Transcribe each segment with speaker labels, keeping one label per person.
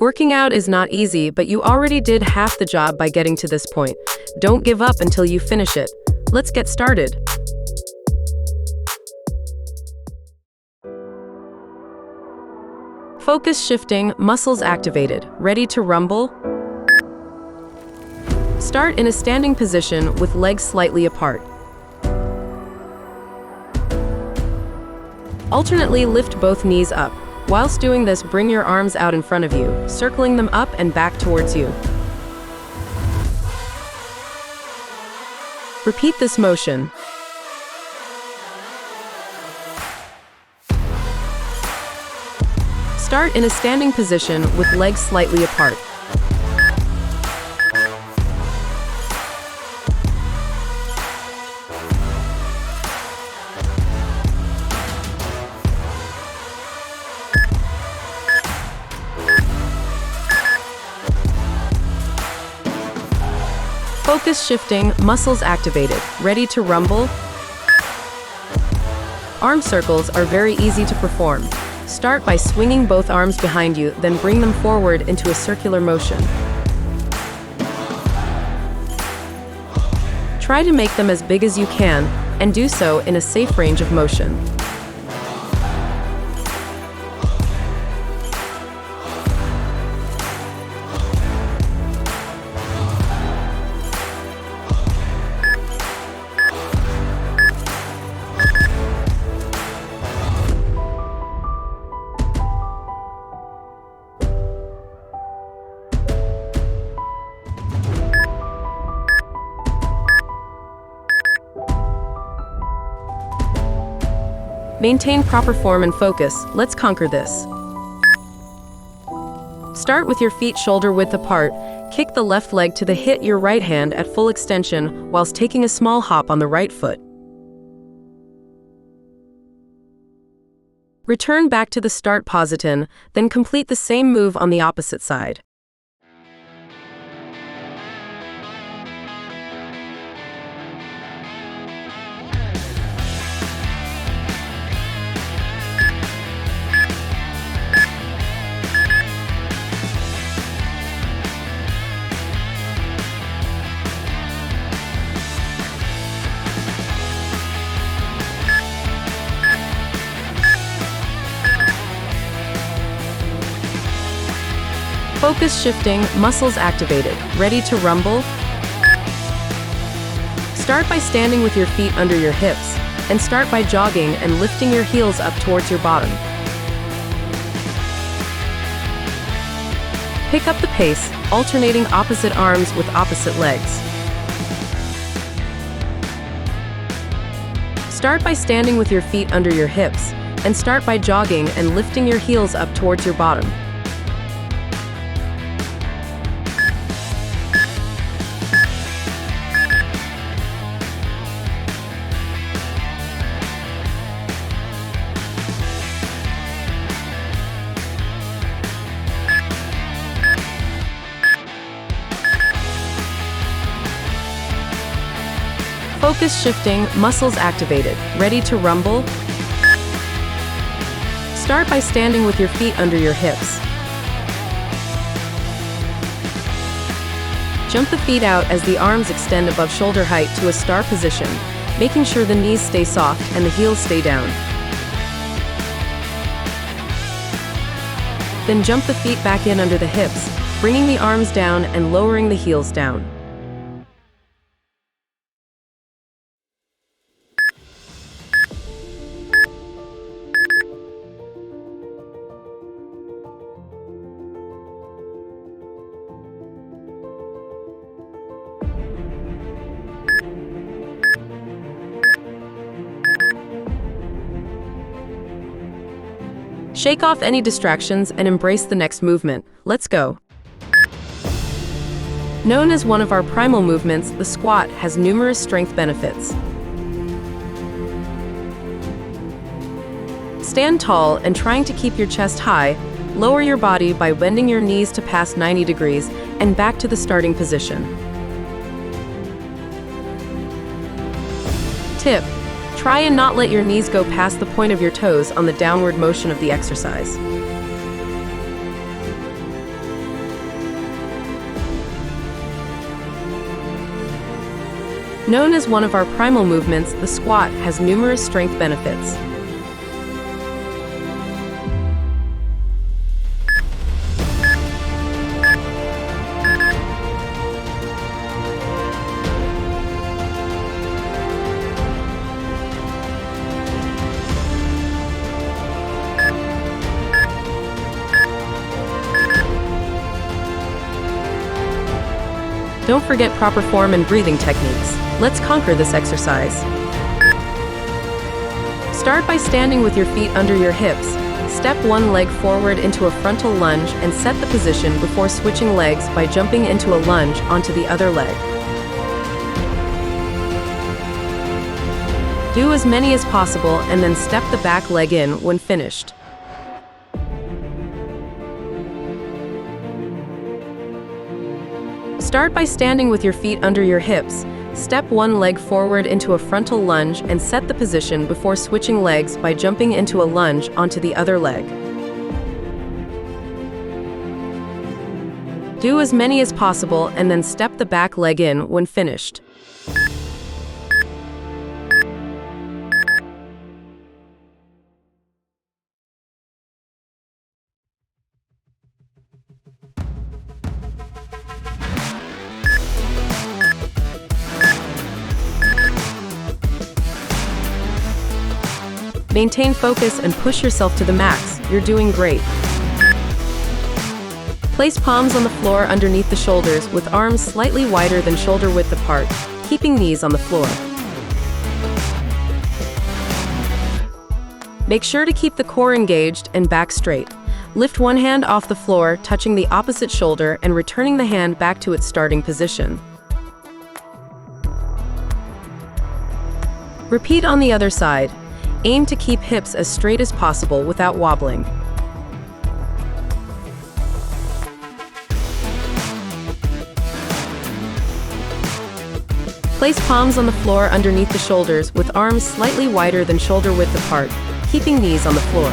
Speaker 1: Working out is not easy, but you already did half the job by getting to this point. Don't give up until you finish it. Let's get started. Focus shifting, muscles activated, ready to rumble? Start in a standing position with legs slightly apart. Alternately lift both knees up. Whilst doing this, bring your arms out in front of you, circling them up and back towards you. Repeat this motion. Start in a standing position with legs slightly apart. Focus shifting, muscles activated, ready to rumble? Arm circles are very easy to perform. Start by swinging both arms behind you, then bring them forward into a circular motion. Try to make them as big as you can, and do so in a safe range of motion. Maintain proper form and focus. Let's conquer this. Start with your feet shoulder width apart. Kick the left leg to hit your right hand at full extension whilst taking a small hop on the right foot. Return back to the start position, then complete the same move on the opposite side. Focus shifting, muscles activated, ready to rumble? Start by standing with your feet under your hips, and start by jogging and lifting your heels up towards your bottom. Pick up the pace, alternating opposite arms with opposite legs. Start by standing with your feet under your hips, and start by jogging and lifting your heels up towards your bottom. Focus shifting, muscles activated, ready to rumble? Start by standing with your feet under your hips. Jump the feet out as the arms extend above shoulder height to a star position, making sure the knees stay soft and the heels stay down. Then jump the feet back in under the hips, bringing the arms down and lowering the heels down. Shake off any distractions and embrace the next movement. Let's go. Known as one of our primal movements, the squat has numerous strength benefits. Stand tall and trying to keep your chest high, lower your body by bending your knees to past 90 degrees and back to the starting position. Tip: try and not let your knees go past the point of your toes on the downward motion of the exercise. Known as one of our primal movements, the squat has numerous strength benefits. Don't forget proper form and breathing techniques. Let's conquer this exercise. Start by standing with your feet under your hips. Step one leg forward into a frontal lunge and set the position before switching legs by jumping into a lunge onto the other leg. Do as many as possible and then step the back leg in when finished. Start by standing with your feet under your hips. Step one leg forward into a frontal lunge and set the position before switching legs by jumping into a lunge onto the other leg. Do as many as possible and then step the back leg in when finished. Maintain focus and push yourself to the max. You're doing great. Place palms on the floor underneath the shoulders with arms slightly wider than shoulder width apart, keeping knees on the floor. Make sure to keep the core engaged and back straight. Lift one hand off the floor, touching the opposite shoulder and returning the hand back to its starting position. Repeat on the other side. Aim to keep hips as straight as possible without wobbling. Place palms on the floor underneath the shoulders with arms slightly wider than shoulder width apart, keeping knees on the floor.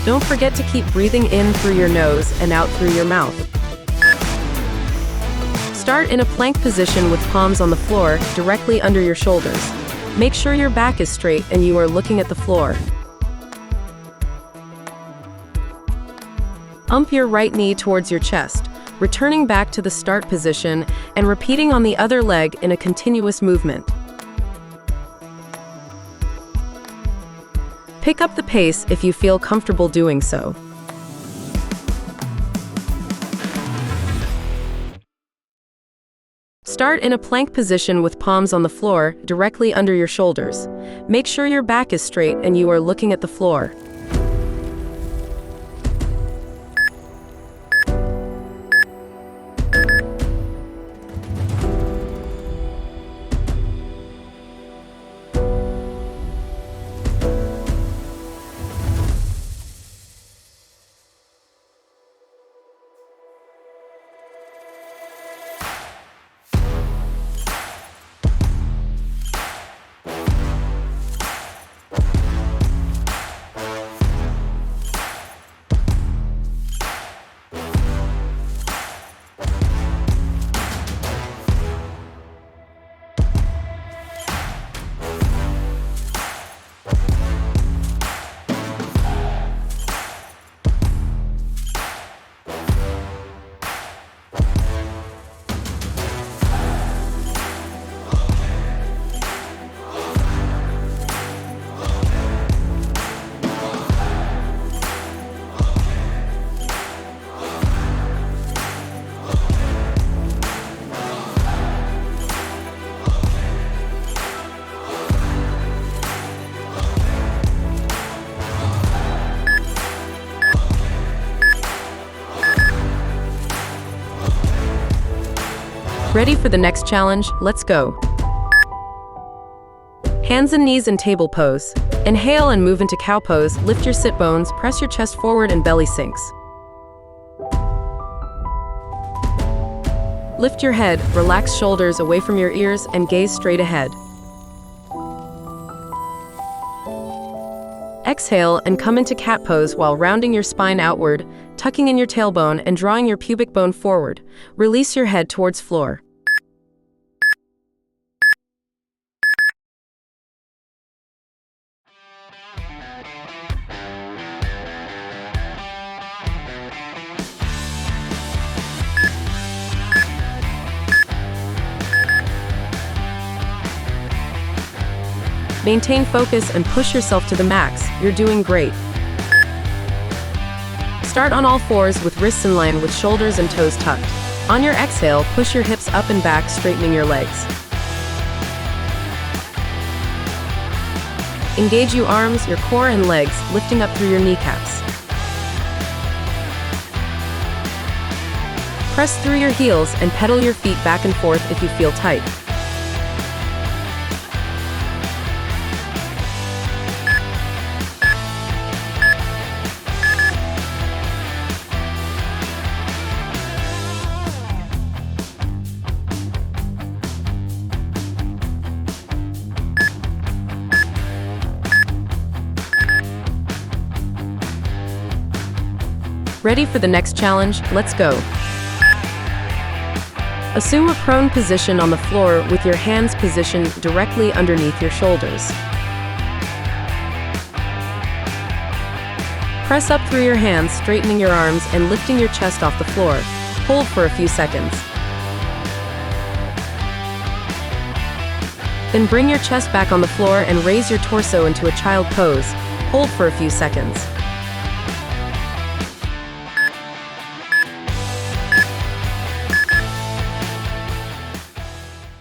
Speaker 1: Don't forget to keep breathing in through your nose and out through your mouth. Start in a plank position with palms on the floor, directly under your shoulders. Make sure your back is straight and you are looking at the floor. Ump your right knee towards your chest, returning back to the start position and repeating on the other leg in a continuous movement. Pick up the pace if you feel comfortable doing so. Start in a plank position with palms on the floor, directly under your shoulders. Make sure your back is straight and you are looking at the floor. Ready for the next challenge? Let's go. Hands and knees in table pose. Inhale and move into cow pose. Lift your sit bones, press your chest forward and belly sinks. Lift your head, relax shoulders away from your ears, and gaze straight ahead. Exhale and come into cat pose while rounding your spine outward, tucking in your tailbone and drawing your pubic bone forward. Release your head towards floor. Maintain focus and push yourself to the max. You're doing great. Start on all fours with wrists in line with shoulders and toes tucked. On your exhale, push your hips up and back, straightening your legs. Engage your arms, your core and legs, lifting up through your kneecaps. Press through your heels and pedal your feet back and forth if you feel tight. Ready for the next challenge? Let's go. Assume a prone position on the floor with your hands positioned directly underneath your shoulders. Press up through your hands, straightening your arms and lifting your chest off the floor. Hold for a few seconds. Then bring your chest back on the floor and raise your torso into a child pose. Hold for a few seconds.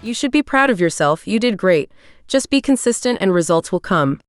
Speaker 1: You should be proud of yourself. You did great. Just be consistent and results will come.